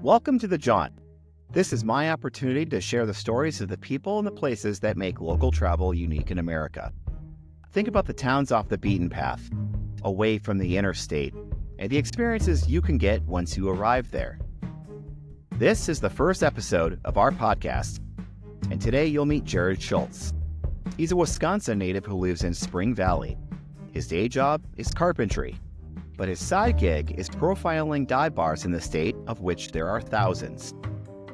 Welcome to The Jaunt. This is my opportunity to share the stories of the people and the places that make local travel unique in America. Think about the towns off the beaten path, away from the interstate, and the experiences you can get once you arrive there. This is the first episode of our podcast, and today you'll meet Jared Schultz. He's a Wisconsin native who lives in Spring Valley. His day job is carpentry, but his side gig is profiling dive bars in the state, of which there are thousands.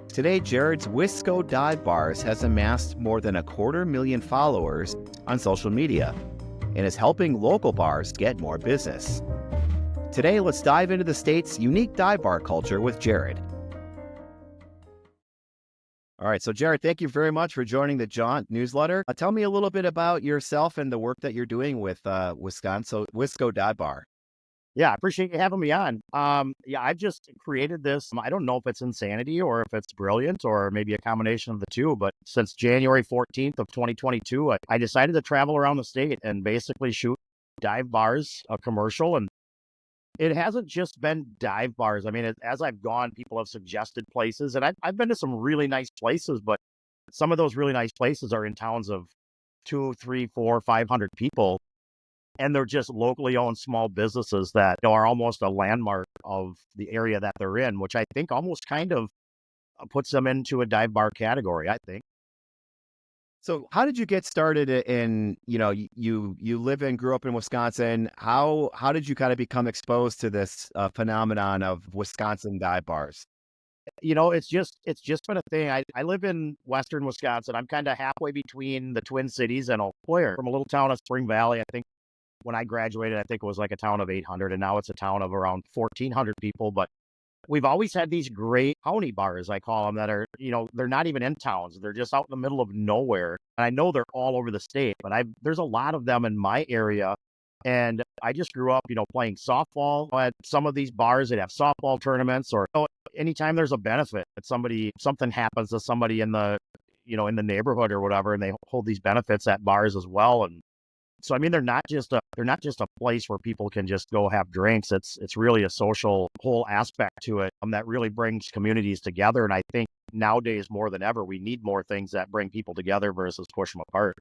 Today, Jared's Wisco Dive Bars has amassed more than 250,000 followers on social media and is helping local bars get more business. Today, let's dive into the state's unique dive bar culture with Jared. All right, so Jared, thank you very much for joining the Jaunt newsletter. Tell me a little bit about yourself and the work that you're doing with Wisco Dive Bar. Yeah, I appreciate you having me on. I've just created this. I don't know if it's insanity or if it's brilliant or maybe a combination of the two, but since January 14th of 2022, I decided to travel around the state and basically shoot dive bars, a commercial. And it hasn't just been dive bars. I mean, as I've gone, people have suggested places, and I've been to some really nice places, but some of those really nice places are in towns of 2, 3, 4, 500 people. And they're just locally owned small businesses that are almost a landmark of the area that they're in, which I think almost kind of puts them into a dive bar category, I think. So how did you get started in, you live and grew up in Wisconsin. How did you kind of become exposed to this phenomenon of Wisconsin dive bars? It's just been a thing. I live in Western Wisconsin. I'm kind of halfway between the Twin Cities and Eau Claire, from a little town of Spring Valley. I think when I graduated, I think it was like a town of 800, and now it's a town of around 1,400 people. But we've always had these great county bars, I call them, that are, they're not even in towns. They're just out in the middle of nowhere. And I know they're all over the state, but there's a lot of them in my area. And I just grew up, playing softball at some of these bars. They'd have softball tournaments, or anytime there's a benefit that something happens to somebody in the, in the neighborhood or whatever, and they hold these benefits at bars as well. And so, I mean, they're not just a place where people can just go have drinks. It's really a social whole aspect to it that really brings communities together. And I think nowadays more than ever, we need more things that bring people together versus push them apart.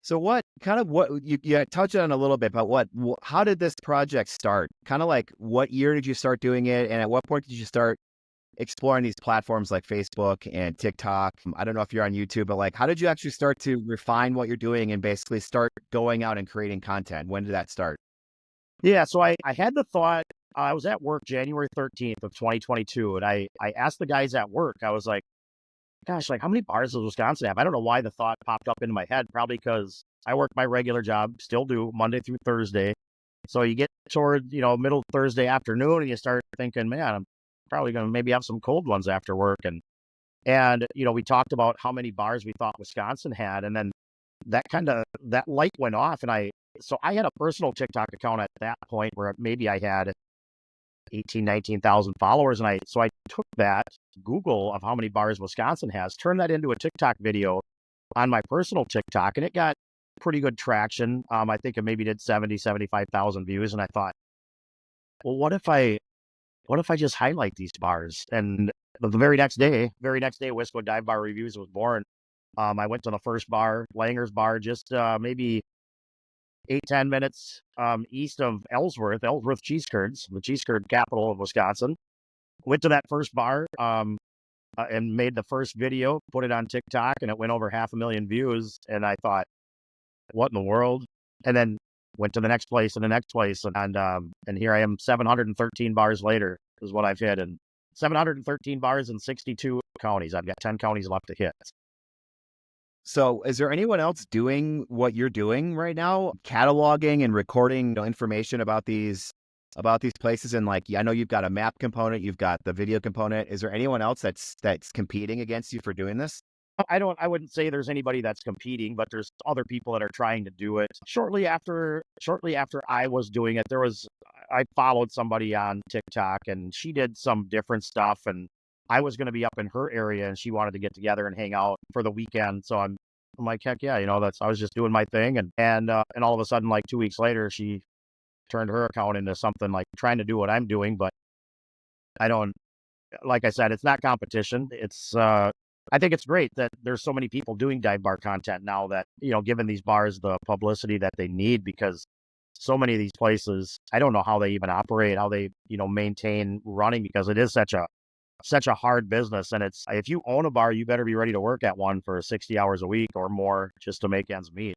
So what you touched on a little bit, but how did this project start? Kind of like, what year did you start doing it? And at what point did you start exploring these platforms like Facebook and TikTok? I don't know if you're on YouTube, but like, how did you actually start to refine what you're doing and basically start going out and creating content? When did that start? Yeah, so I had the thought. I was at work January 13th of 2022, and I asked the guys at work, I was like, gosh, like, how many bars does Wisconsin have? I don't know why the thought popped up into my head, probably because I work my regular job, still do, Monday through Thursday. So you get toward, middle Thursday afternoon, and you start thinking, man, I'm probably going to maybe have some cold ones after work. And we talked about how many bars we thought Wisconsin had. And then that light went off. So I had a personal TikTok account at that point where maybe I had 18, 19,000 followers. So I took that Google of how many bars Wisconsin has, turned that into a TikTok video on my personal TikTok, and it got pretty good traction. I think it maybe did 75,000 views. And I thought, well, what if I just highlight these bars? And the very next day, Wisco Dive Bar Reviews was born. I went to the first bar, Langer's Bar, just maybe 8-10 minutes east of Ellsworth cheese curds, the cheese curd capital of Wisconsin. Went to that first bar and made the first video, put it on TikTok, and it went over 500,000 views. And I thought, what in the world? And then went to the next place and the next place. And here I am 713 bars later is what I've hit. And 713 bars in 62 counties. I've got 10 counties left to hit. So is there anyone else doing what you're doing right now, cataloging and recording information about these places? And like, I know you've got a map component, you've got the video component. Is there anyone else that's competing against you for doing this? I wouldn't say there's anybody that's competing, but there's other people that are trying to do it. Shortly after I was doing it, I followed somebody on TikTok, and she did some different stuff, and I was going to be up in her area, and she wanted to get together and hang out for the weekend. So I'm like, heck yeah, I was just doing my thing, and all of a sudden, like 2 weeks later, she turned her account into something like trying to do what I'm doing, but I don't like I said, it's not competition. I think it's great that there's so many people doing dive bar content now that, giving these bars the publicity that they need, because so many of these places, I don't know how they even operate, how they, maintain running, because it is such a hard business. And it's, if you own a bar, you better be ready to work at one for 60 hours a week or more just to make ends meet.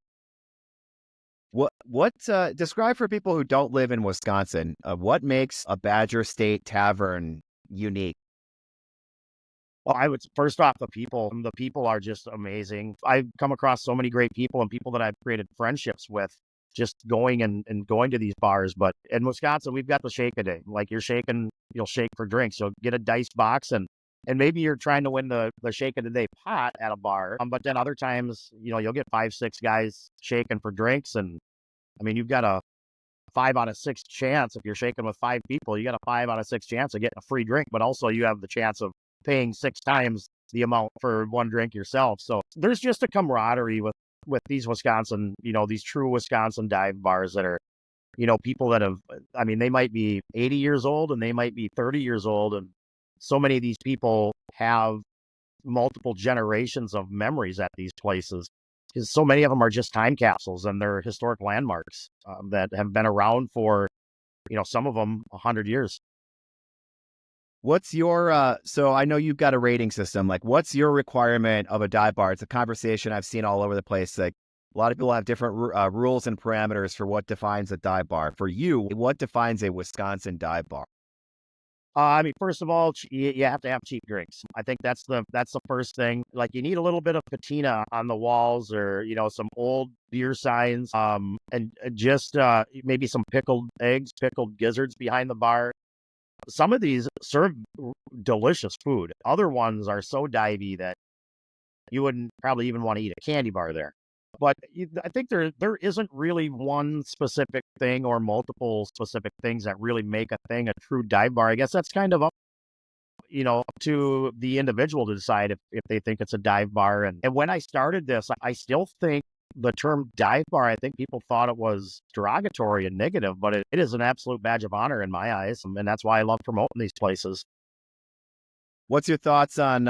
Describe for people who don't live in Wisconsin, what makes a Badger State Tavern unique? Well, I would first off, the people are just amazing. I've come across so many great people and people that I've created friendships with just and going to these bars. But in Wisconsin, we've got the shake a day. Like, you'll shake for drinks. You'll get a dice box, and maybe you're trying to win the shake of the day pot at a bar. But then other times, you'll get 5, 6 guys shaking for drinks. And I mean, you've got a 5 out of 6 chance. If you're shaking with 5 people, you got a 5 out of 6 chance of getting a free drink, but also you have the chance of paying 6 times the amount for one drink yourself. So there's just a camaraderie with these Wisconsin, these true Wisconsin dive bars that are, people that have, I mean, they might be 80 years old and they might be 30 years old. And so many of these people have multiple generations of memories at these places, because so many of them are just time capsules, and they're historic landmarks that have been around for, some of them 100 years. What's your so I know you've got a rating system. Like, what's your requirement of a dive bar? It's a conversation I've seen all over the place. Like, a lot of people have different rules and parameters for what defines a dive bar. For you, what defines a Wisconsin dive bar? I mean, first of all, you have to have cheap drinks. I think that's the first thing. Like, you need a little bit of patina on the walls, or some old beer signs, and just maybe some pickled eggs, pickled gizzards behind the bar. Some of these serve delicious food. Other ones are so divey that you wouldn't probably even want to eat a candy bar there. But I think there isn't really one specific thing or multiple specific things that really make a thing a true dive bar. I guess that's kind of up to the individual to decide if they think it's a dive bar. And when I started this, I still think the term dive bar, I think people thought it was derogatory and negative, but it is an absolute badge of honor in my eyes. And that's why I love promoting these places. What's your thoughts on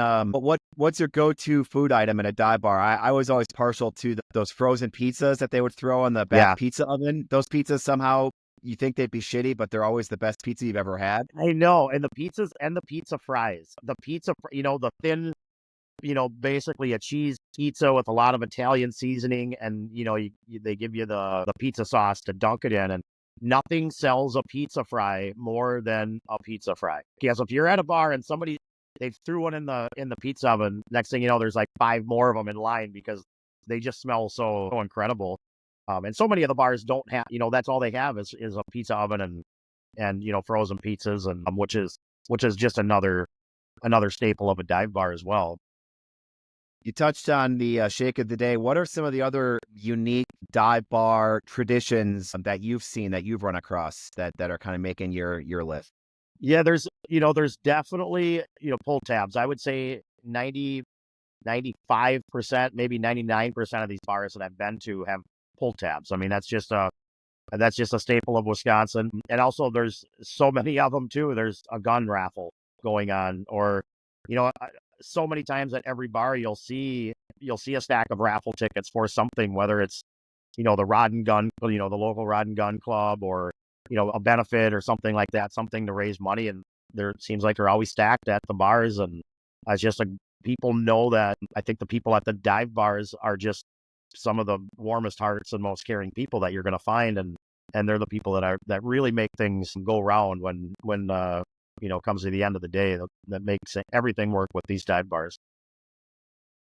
what's your go-to food item in a dive bar? I was always partial to those frozen pizzas that they would throw on the back Yeah, pizza oven. Those pizzas, somehow you think they'd be shitty, but they're always the best pizza you've ever had. I know. And the pizzas and the pizza fries, the thin, basically a cheese pizza with a lot of Italian seasoning, and they give you the pizza sauce to dunk it in, and nothing sells a pizza fry more than a pizza fry. Because if you're at a bar and they threw one in the pizza oven, next thing you know, there's like 5 more of them in line, because they just smell so incredible. And so many of the bars don't have, that's all they have is a pizza oven and frozen pizzas, and which is just another staple of a dive bar as well. You touched on the shake of the day. What are some of the other unique dive bar traditions that you've seen, that you've run across, that are kind of making your list? Yeah, there's definitely, pull tabs. I would say 95%, maybe 99% of these bars that I've been to have pull tabs. I mean, that's just a staple of Wisconsin. And also, there's so many of them too. There's a gun raffle going on, or so many times at every bar you'll see a stack of raffle tickets for something, whether it's the rod and gun, the local rod and gun club, or a benefit or something like that, something to raise money. And there it seems like they're always stacked at the bars, and it's just like, people know that. I think the people at the dive bars are just some of the warmest hearts and most caring people that you're going to find, and they're the people that really make things go round when comes to the end of the day, that makes everything work with these dive bars.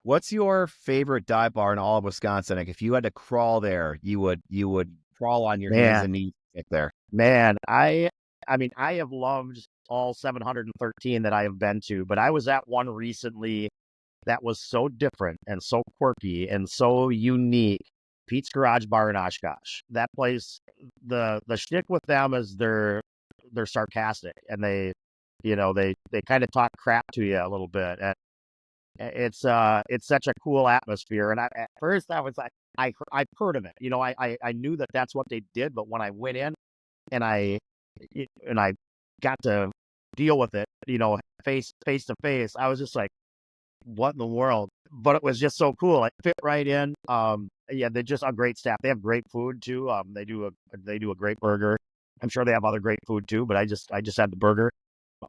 What's your favorite dive bar in all of Wisconsin? Like, if you had to crawl there, you would crawl on your hands Man, and knees to get there. man, I mean, I have loved all 713 that I have been to, but I was at one recently that was so different and so quirky and so unique. Pete's Garage Bar in Oshkosh. That place, the shtick with them is they're sarcastic, and they kind of talk crap to you a little bit. And it's such a cool atmosphere. And at first I was like, I've heard of it. I knew that that's what they did, but when I went in and I got to deal with it, face to face. I was just like, what in the world? But it was just so cool. I fit right in. Yeah, they're just a great staff. They have great food too. They do a great burger. I'm sure they have other great food too, but I just had the burger.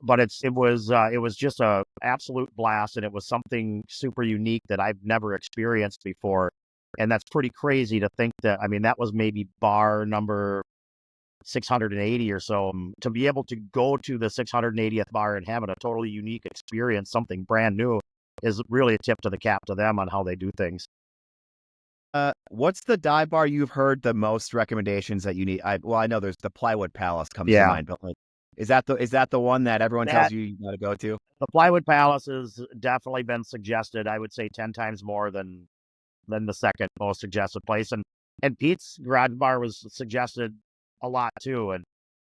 But it was just a absolute blast, and it was something super unique that I've never experienced before. And that's pretty crazy to think that. I mean, that was maybe bar number 680 or so. To be able to go to the 680th bar and have it a totally unique experience, something brand new, is really a tip to the cap to them on how they do things. What's the dive bar you've heard the most recommendations that you need? I know there's the Plywood Palace comes to Yeah, mind, but like, is that the one that everyone tells that you gotta go to? the Plywood Palace has definitely been suggested. I would say 10 times more than the second most suggested place, and Pete's Garage Bar was suggested a lot too,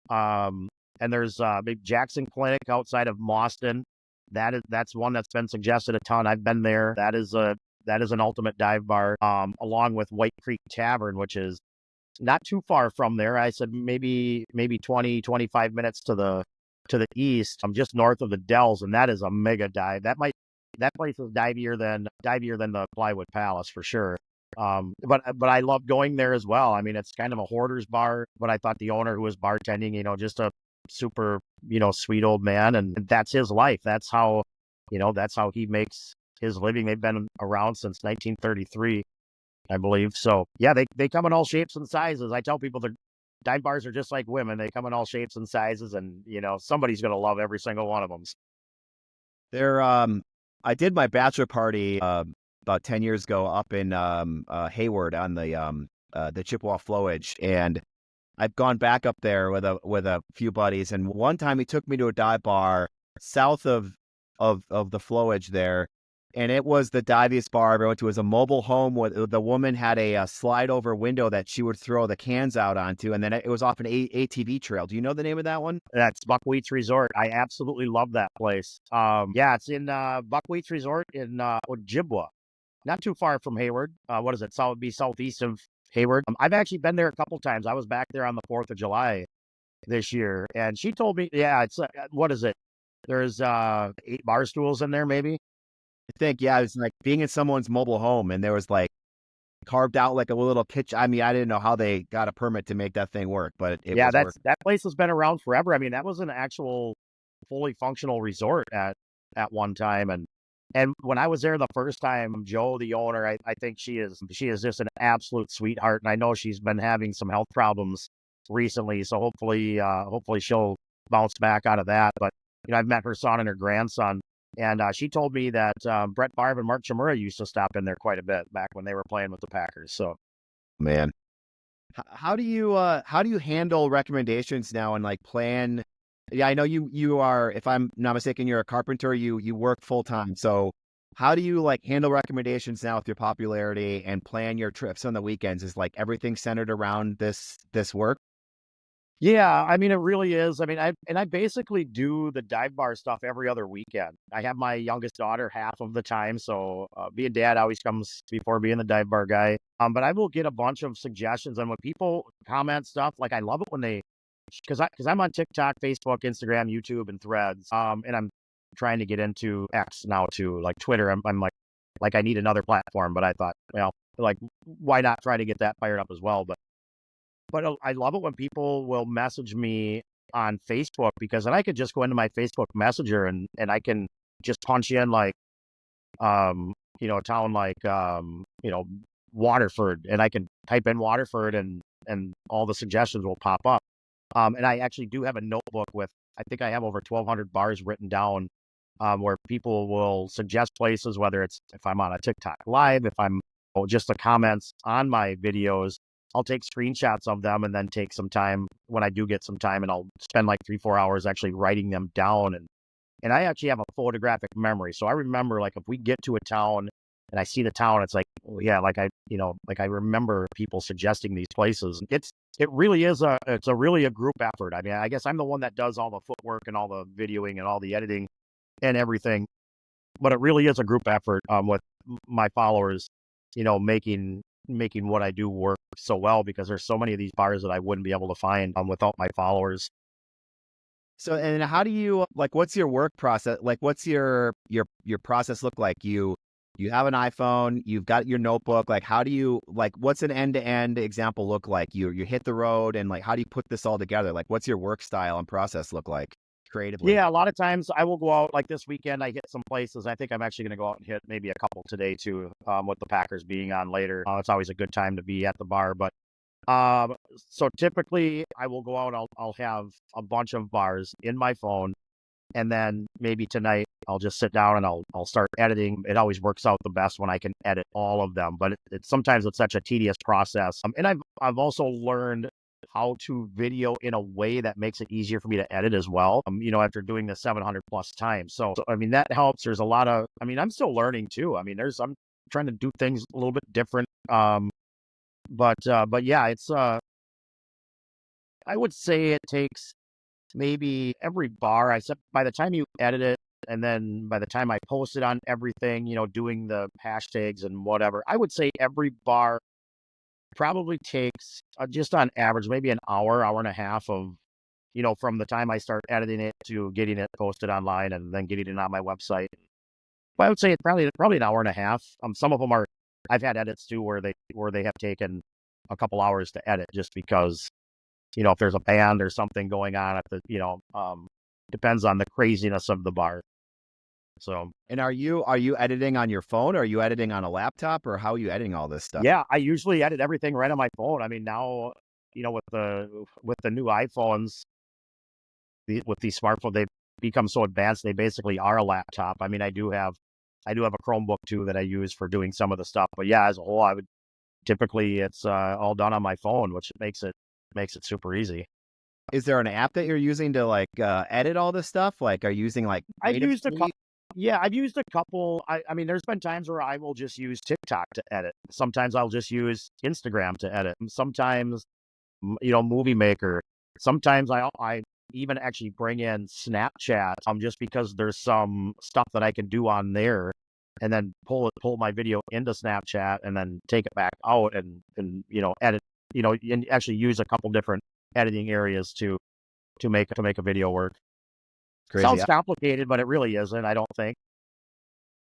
um, and there's Big Jackson Clinic outside of Mauston. That's one that's been suggested a ton. I've been there. That is an ultimate dive bar, along with White Creek Tavern, which is not too far from there. I said maybe 20 to 25 minutes to the east. I'm just north of the Dells, and that is a mega dive. That place is divier than the Plywood Palace for sure. But I love going there as well. I mean, it's kind of a hoarder's bar, but I thought the owner who was bartending, just a super, sweet old man, and that's his life. That's how he makes his living. They've been around since 1933, I believe. So yeah, they come in all shapes and sizes. I tell people the dive bars are just like women. They come in all shapes and sizes, and somebody's gonna love every single one of them. There, I did my bachelor party about 10 years ago up in Hayward on the Chippewa Flowage, and I've gone back up there with a few buddies, and one time he took me to a dive bar south of the Flowage there, and it was the diviest bar I ever went to. It was a mobile home with the woman had a slide over window that she would throw the cans out onto, and then it was off an ATV trail. Do you know the name of that one? That's Buckwheat's Resort. I absolutely love that place. Yeah, it's in Buckwheat's Resort in Ojibwa, not too far from Hayward. What is it? So it would be southeast of Hayward. I've actually been there a couple times. I was back there on the 4th of July this year, and she told me, yeah, it's what is it? There's 8 bar stools in there, maybe. I think, yeah, it was like being in someone's mobile home, and there was like carved out like a little kitchen. I mean, I didn't know how they got a permit to make that thing work, but it Yeah, was working. that place has been around forever. I mean, that was an actual fully functional resort at one time, and when I was there the first time, Joe, the owner, I think she is just an absolute sweetheart, and I know she's been having some health problems recently, so hopefully she'll bounce back out of that. But I've met her son and her grandson, and she told me that Brett Favre and Mark Chmura used to stop in there quite a bit back when they were playing with the Packers. So Man, how do you handle recommendations now and like plan? Yeah, I know you are. If I'm not mistaken, you're a carpenter. You work full time. So how do you like handle recommendations now with your popularity and plan your trips on the weekends? Is like everything centered around this work? yeah, I mean, it really is. I mean, I basically do the dive bar stuff every other weekend. I have my youngest daughter half of the time, so being dad always comes before being the dive bar guy. But I will get a bunch of suggestions, and when people comment stuff, like I love it when they, because I'm on TikTok, Facebook, Instagram, YouTube, and Threads. And I'm trying to get into X now too, like Twitter. I'm like I need another platform, but I thought, well, like why not try to get that fired up as well? But I love it when people will message me on Facebook, because then I could just go into my Facebook Messenger, and I can just punch in like a town like Waterford, and I can type in Waterford, and all the suggestions will pop up. And I actually do have a notebook with, I think I have over 1,200 bars written down, where people will suggest places, whether it's if I'm on a TikTok live, if I'm just the comments on my videos. I'll take screenshots of them and then take some time when I do get some time, and I'll spend like 3, 4 hours actually writing them down. And I actually have a photographic memory. So I remember, like, if we get to a town and I see the town, it's like, oh yeah, like I remember people suggesting these places. It really is it's a really a group effort. I mean, I guess I'm the one that does all the footwork and all the videoing and all the editing and everything, but it really is a group effort, with my followers, making what I do work so well, because there's so many of these bars that I wouldn't be able to find, without my followers. So, and how do you like? What's your work process? Like, what's your process look like? You have an iPhone, you've got your notebook. Like, how do you like? What's an end to end example look like? You hit the road, and like, how do you put this all together? Like, what's your work style and process look like creatively? Yeah, a lot of times I will go out like this weekend. I hit some places. I think I'm actually going to go out and hit maybe a couple today too. With the Packers being on later, it's always a good time to be at the bar. But so typically I will go out. I'll have a bunch of bars in my phone, and then maybe tonight I'll just sit down and I'll start editing. It always works out the best when I can edit all of them, but sometimes it's such a tedious process. And I've also learned how to video in a way that makes it easier for me to edit as well. After doing this 700 plus times, so I mean that helps. There's a lot of, I mean, I'm still learning too. I mean, I'm trying to do things a little bit different. But yeah, it's I would say it takes maybe every bar I said by the time you edit it and then by the time I post it on everything, doing the hashtags and whatever, I would say every bar probably takes just on average maybe an hour, hour and a half of, from the time I start editing it to getting it posted online and then getting it on my website. But I would say it's probably an hour and a half. Some of them are, I've had edits too where they have taken a couple hours to edit just because if there's a band or something going on at the, depends on the craziness of the bar. So, And are you editing on your phone? Or are you editing on a laptop? Or how are you editing all this stuff? yeah, I usually edit everything right on my phone. I mean, now, with the new iPhones, with these smartphones, they've become so advanced. They basically are a laptop. I mean, I do have a Chromebook too that I use for doing some of the stuff. But yeah, as a whole, I would typically it's all done on my phone, which makes it super easy. Is there an app that you're using to like edit all this stuff? Like, are you using like I've Creative used a couple. Suite? Yeah, I've used a couple. I mean, there's been times where I will just use TikTok to edit. Sometimes I'll just use Instagram to edit. Sometimes, Movie Maker. Sometimes I even actually bring in Snapchat, just because there's some stuff that I can do on there, and then pull my video into Snapchat and then take it back out and edit. And actually use a couple different editing areas to make a video work. Crazy. Sounds complicated, but it really isn't, I don't think.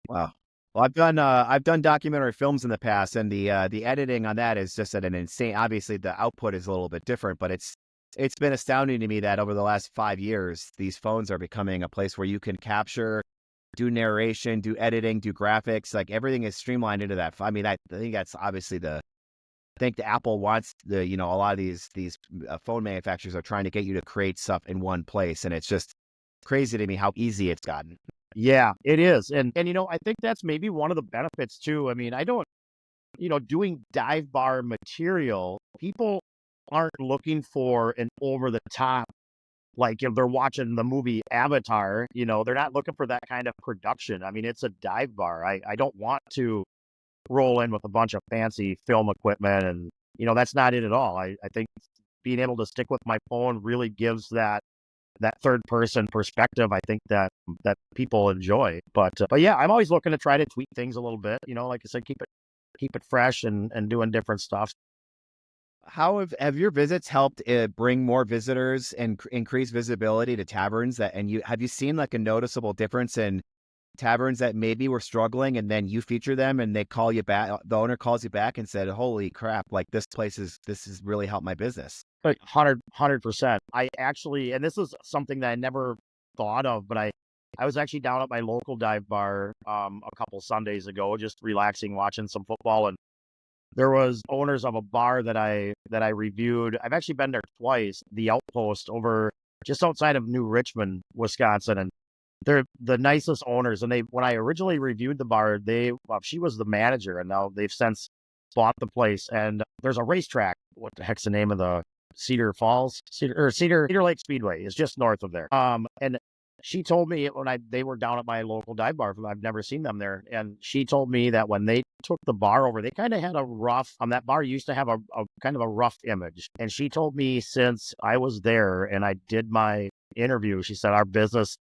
Wow. Well, I've done documentary films in the past, and the editing on that is just at an insane. Obviously, the output is a little bit different, but it's been astounding to me that over the last 5 years, these phones are becoming a place where you can capture, do narration, do editing, do graphics. Like everything is streamlined into that. I mean, I think that's obviously I think the Apple wants a lot of these phone manufacturers are trying to get you to create stuff in one place, and it's just crazy to me how easy it's gotten. Yeah, it is. And I think that's maybe one of the benefits too. I mean, I don't, doing dive bar material, people aren't looking for an over the top, like if they're watching the movie Avatar, they're not looking for that kind of production. I mean, it's a dive bar. I don't want to roll in with a bunch of fancy film equipment, and that's not it at all. I think being able to stick with my phone really gives that third person perspective. I think that people enjoy. But yeah, I'm always looking to try to tweak things a little bit. Like I said, keep it fresh and doing different stuff. How have your visits helped bring more visitors and increase visibility to taverns that, and you have you seen like a noticeable difference in taverns that maybe were struggling and then you feature them and they call you back, the owner calls you back and said, "Holy crap, like this has really helped my business." Like 100%. I actually, and this is something that I never thought of, but I was actually down at my local dive bar a couple Sundays ago, just relaxing, watching some football, and there was owners of a bar that I reviewed. I've actually been there twice, the Outpost over just outside of New Richmond, Wisconsin, and they're the nicest owners. And when I originally reviewed the bar, she was the manager, and now they've since bought the place. And there's a racetrack. What the heck's the name of the Cedar Falls, Cedar Lake Speedway is just north of there. And she told me when they were down at my local dive bar, I've never seen them there. And she told me that when they took the bar over, they kind of had a rough, that bar used to have a kind of a rough image. And she told me since I was there and I did my interview, she said, our business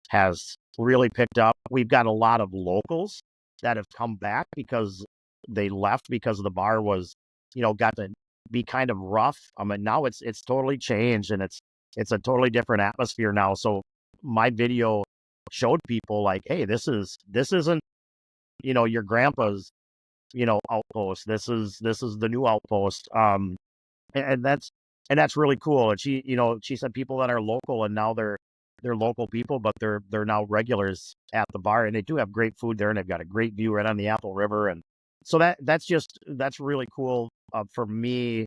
has really picked up. We've got a lot of locals that have come back because they left because the bar was, got to be kind of rough. I mean, now it's totally changed, and it's a totally different atmosphere now. So my video showed people like, hey, this isn't, your grandpa's, outpost. This is the new outpost. And that's really cool. And she said people that are local and now they're local people, but they're now regulars at the bar, and they do have great food there, and they've got a great view right on the Apple River. And so that's really cool for me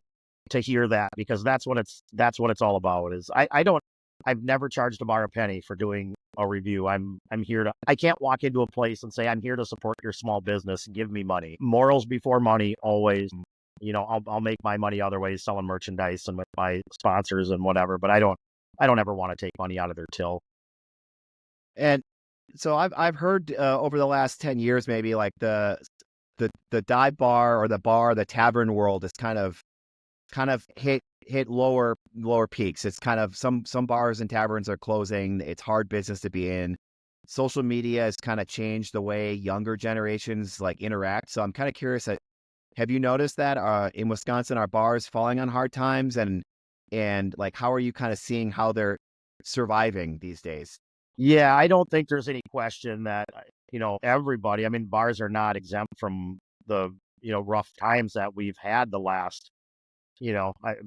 to hear that, because that's what it's all about. Is I've never charged a bar a penny for doing a review. I'm here to, I can't walk into a place and say, I'm here to support your small business, give me money. Morals before money, always. I'll make my money other ways, selling merchandise and with my sponsors and whatever, but I don't ever want to take money out of their till. And so I've heard over the last 10 years, maybe like the dive bar or the tavern world is kind of hit lower peaks. It's kind of some bars and taverns are closing. It's hard business to be in. Social media has kind of changed the way younger generations like interact. So I'm kind of curious, have you noticed that in Wisconsin, are bars falling on hard times, and like how are you kind of seeing how they're surviving these days? Yeah, I don't think there's any question that, everybody, I mean, bars are not exempt from the, rough times that we've had the last,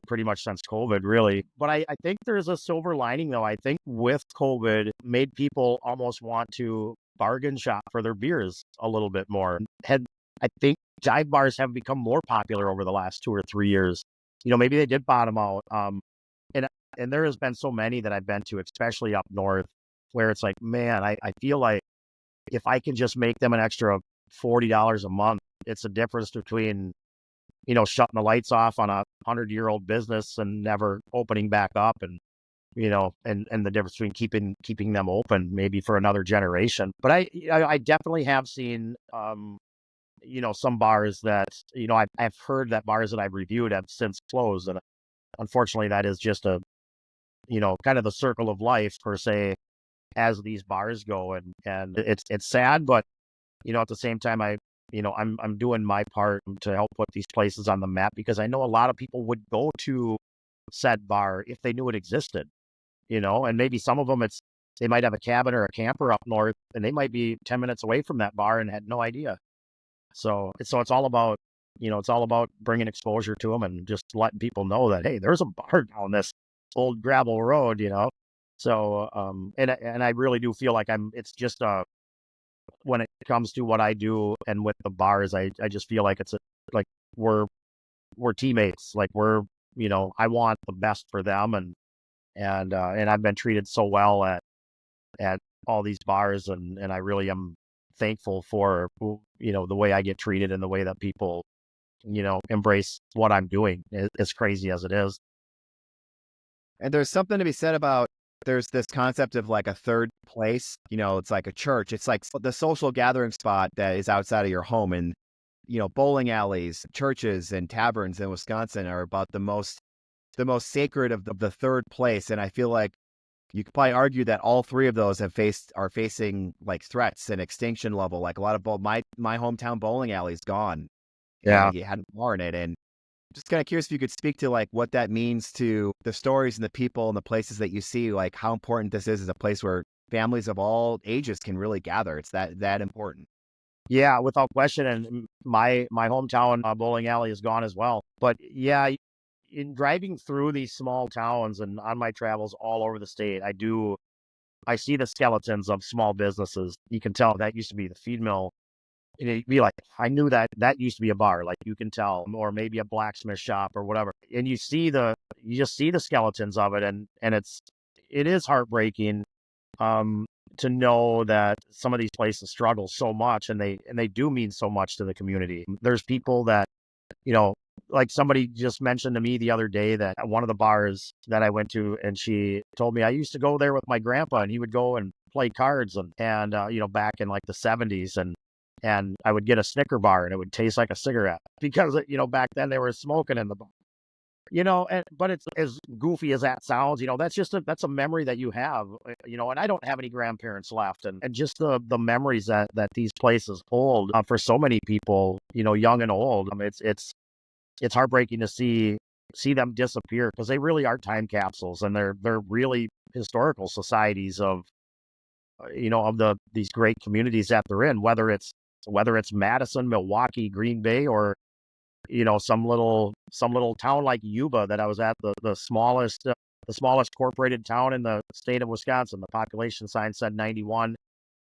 pretty much since COVID, really. But I think there's a silver lining, though. I think with COVID, made people almost want to bargain shop for their beers a little bit more. I think dive bars have become more popular over the last 2 or 3 years. Maybe they did bottom out. And there has been so many that I've been to, especially up north, where it's like, man, I feel like if I can just make them an extra $40 a month, it's a difference between, shutting the lights off on a 100-year-old business and never opening back up, and, and the difference between keeping them open maybe for another generation. But I definitely have seen, some bars that, I've heard that bars that I've reviewed have since closed. And unfortunately, that is just kind of the circle of life per se, as these bars go. And it's sad, but, at the same time, I'm doing my part to help put these places on the map, because I know a lot of people would go to said bar if they knew it existed, and maybe some of them, they might have a cabin or a camper up north, and they might be 10 minutes away from that bar and had no idea. So it's all about, bringing exposure to them and just letting people know that, hey, there's a bar down this old gravel road. So, and I really do feel like it's just, when it comes to what I do and with the bars, I just feel like like we're teammates. Like I want the best for them, and I've been treated so well at all these bars, and I really am thankful for, the way I get treated and the way that people, embrace what I'm doing, as crazy as it is. And there's something to be said about, there's this concept of like a third place. It's like a church. It's like the social gathering spot that is outside of your home. And, bowling alleys, churches, and taverns in Wisconsin are about the most sacred of the third place. And I feel like you could probably argue that all three of those are facing like threats and extinction level. Like a lot of my hometown bowling alley is gone. Yeah. And you had a bar in it. And just kind of curious if you could speak to like what that means to the stories and the people and the places that you see, like how important this is as a place where families of all ages can really gather. It's that important. Yeah, without question. And my hometown bowling alley is gone as well. But yeah, in driving through these small towns and on my travels all over the state, I see the skeletons of small businesses. You can tell that used to be the feed mill. And you'd be like, I knew that used to be a bar, like you can tell, or maybe a blacksmith shop or whatever. And you just see the skeletons of it, and it is heartbreaking, to know that some of these places struggle so much, and they do mean so much to the community. There's people that, you know, like somebody just mentioned to me the other day that at one of the bars that I went to, and she told me, I used to go there with my grandpa, and he would go and play cards, and back in like the 70s, and I would get a Snicker bar, and it would taste like a cigarette because, back then they were smoking in the bar. But it's, as goofy as that sounds, that's a memory that you have, and I don't have any grandparents left, and just the memories that these places hold, for so many people, young and old. It's heartbreaking to see, see them disappear because they really are time capsules, and they're really historical societies of of these great communities that they're in, whether it's Madison, Milwaukee, Green Bay, or some little town like Yuba that I was at, the smallest incorporated town in the state of Wisconsin. The population sign said 91.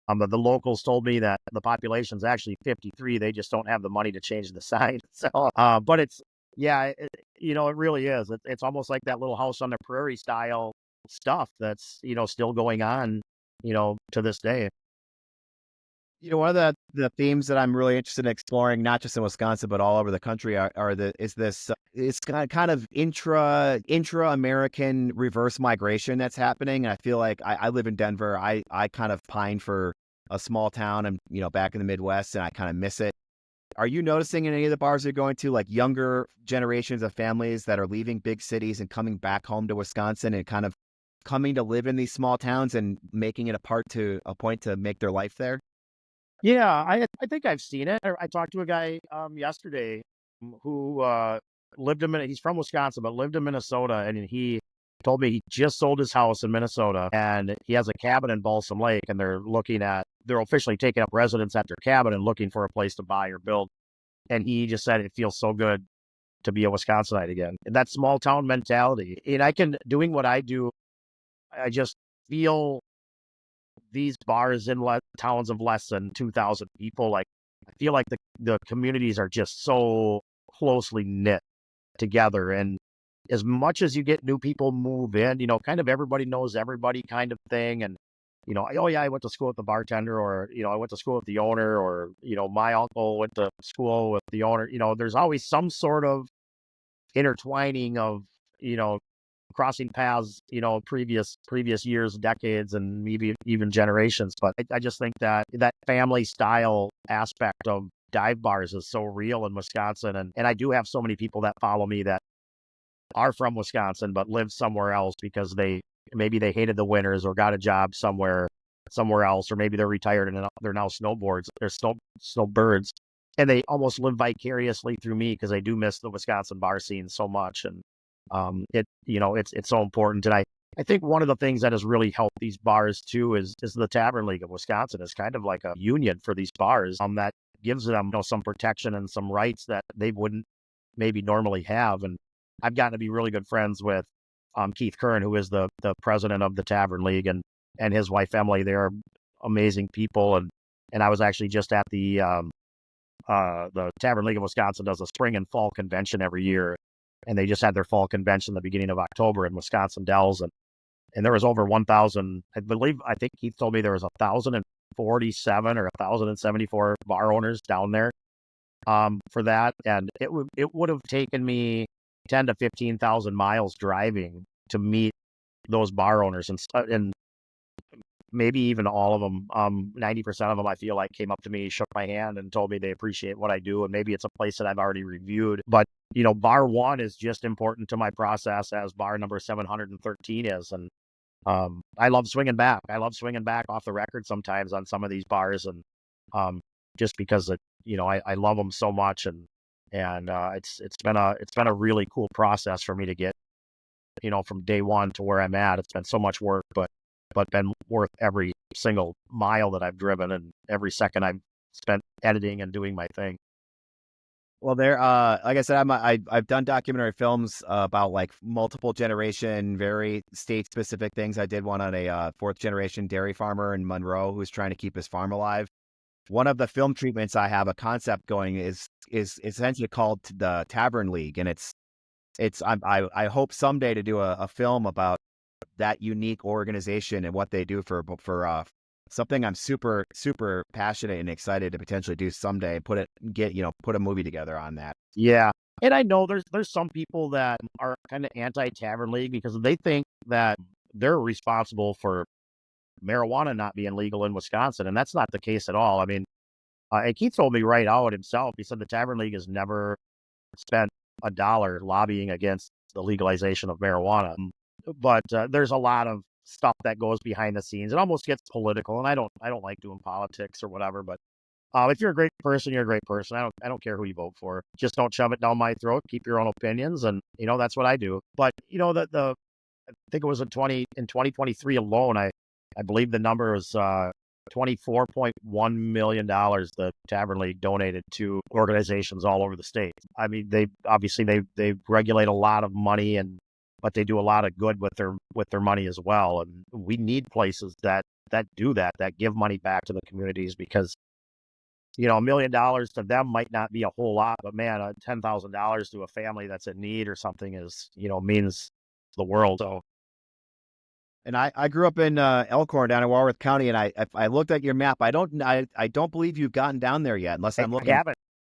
But the locals told me that the population's actually 53. They just don't have the money to change the sign. So, but yeah, it really is. It's almost like that Little House on the Prairie style stuff that's still going on, to this day. One of the themes that I'm really interested in exploring, not just in Wisconsin but all over the country, it's kind of intra American reverse migration that's happening. And I feel like I live in Denver. I kind of pine for a small town and back in the Midwest, and I kind of miss it. Are you noticing in any of the bars you're going to, like, younger generations of families that are leaving big cities and coming back home to Wisconsin and kind of coming to live in these small towns and making it a point to make their life there? Yeah, I think I've seen it. I talked to a guy yesterday who he's from Wisconsin but lived in Minnesota, and he told me he just sold his house in Minnesota and he has a cabin in Balsam Lake, and they're officially taking up residence at their cabin and looking for a place to buy or build. And he just said it feels so good to be a Wisconsinite again. And that small town mentality. And doing what I do, I just feel these bars in towns of less than 2,000 people, like, I feel like the communities are just so closely knit together. And as much as you get new people move in, kind of everybody knows everybody kind of thing. And, oh yeah, I went to school with the bartender, or, I went to school with the owner, or, my uncle went to school with the owner. There's always some sort of intertwining of, crossing paths, previous years, decades, and maybe even generations. But I just think that family style aspect of dive bars is so real in Wisconsin. And I do have so many people that follow me that are from Wisconsin but live somewhere else because maybe they hated the winters or got a job somewhere else, or maybe they're retired and they're now snowboards. They're snowbirds, and they almost live vicariously through me because I do miss the Wisconsin bar scene so much. And it's so important. And I think one of the things that has really helped these bars too is the Tavern League of Wisconsin is kind of like a union for these bars, that gives them some protection and some rights that they wouldn't maybe normally have. And I've gotten to be really good friends with Keith Kern, who is the president of the Tavern League, and his wife Emily. They're amazing people. And I was actually just at the Tavern League of Wisconsin does a spring and fall convention every year. And they just had their fall convention the beginning of October in Wisconsin Dells. And there was over 1,000, I think Keith told me there was 1,047 or 1,074 bar owners down there for that. And it would have taken me 10 to 15,000 miles driving to meet those bar owners. And maybe even all of them, 90% of them, I feel like, came up to me, shook my hand, and told me they appreciate what I do. And maybe it's a place that I've already reviewed. But, bar one is just important to my process as bar number 713 is. And I love swinging back. I love swinging back off the record sometimes on some of these bars. And just because, I love them so much. And it's been a really cool process for me to get, from day one to where I'm at. It's been so much work, but been worth every single mile that I've driven and every second I've spent editing and doing my thing. Well, like I said, I've done documentary films about, like, multiple generation, very state specific things. I did one on a fourth generation dairy farmer in Monroe who's trying to keep his farm alive. One of the film treatments I have a concept going is essentially called the Tavern League, and I hope someday to do a film about that unique organization and what they do for something I'm super, super passionate and excited to potentially do someday, and put a movie together on that. Yeah. And I know there's some people that are kind of anti Tavern League because they think that they're responsible for marijuana not being legal in Wisconsin. And that's not the case at all. I mean, and Keith told me right out himself, he said the Tavern League has never spent a dollar lobbying against the legalization of marijuana. But there's a lot of stuff that goes behind the scenes. It almost gets political, and I don't like doing politics or whatever. But If you're a great person, you're a great person. I don't care who you vote for. Just don't shove it down my throat. Keep your own opinions, and that's what I do. But the I think it was in 2023 alone. I believe the number was $24.1 million the Tavern League donated to organizations all over the state. I mean, they regulate a lot of money, but they do a lot of good with their money as well. And we need places that do that give money back to the communities, because $1 million to them might not be a whole lot, but man, $10,000 to a family that's in need or something means the world. So And I grew up in Elkhorn down in Walworth County, and I looked at your map. I don't believe you've gotten down there yet, unless I'm I looking. haven't.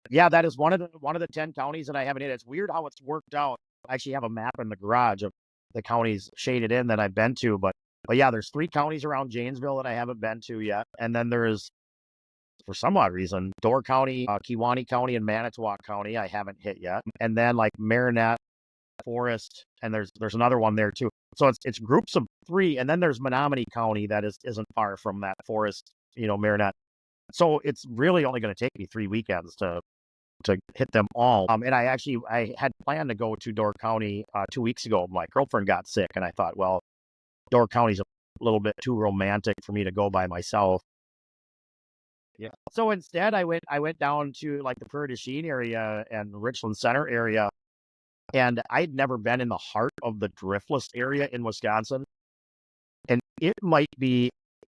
Yeah, that is one of the 10 counties that I haven't hit. It's weird how it's worked out. I actually have a map in the garage of the counties shaded in that I've been to, but yeah, there's 3 counties around Janesville that I haven't been to yet, and then there is, for some odd reason, Door County, Kewaunee County, and Manitowoc County I haven't hit yet, and then like Marinette, Forest, and there's another one there too. So it's groups of 3, and then there's Menominee County that isn't far from that Forest, Marinette. So it's really only going to take me 3 weekends to hit them all. And I had planned to go to Door County 2 weeks ago. My girlfriend got sick, and I thought, well, Door County's a little bit too romantic for me to go by myself. Yeah. So instead, I went down to like the Prairie du Chien area and Richland Center area, and I'd never been in the heart of the Driftless area in Wisconsin. And it might be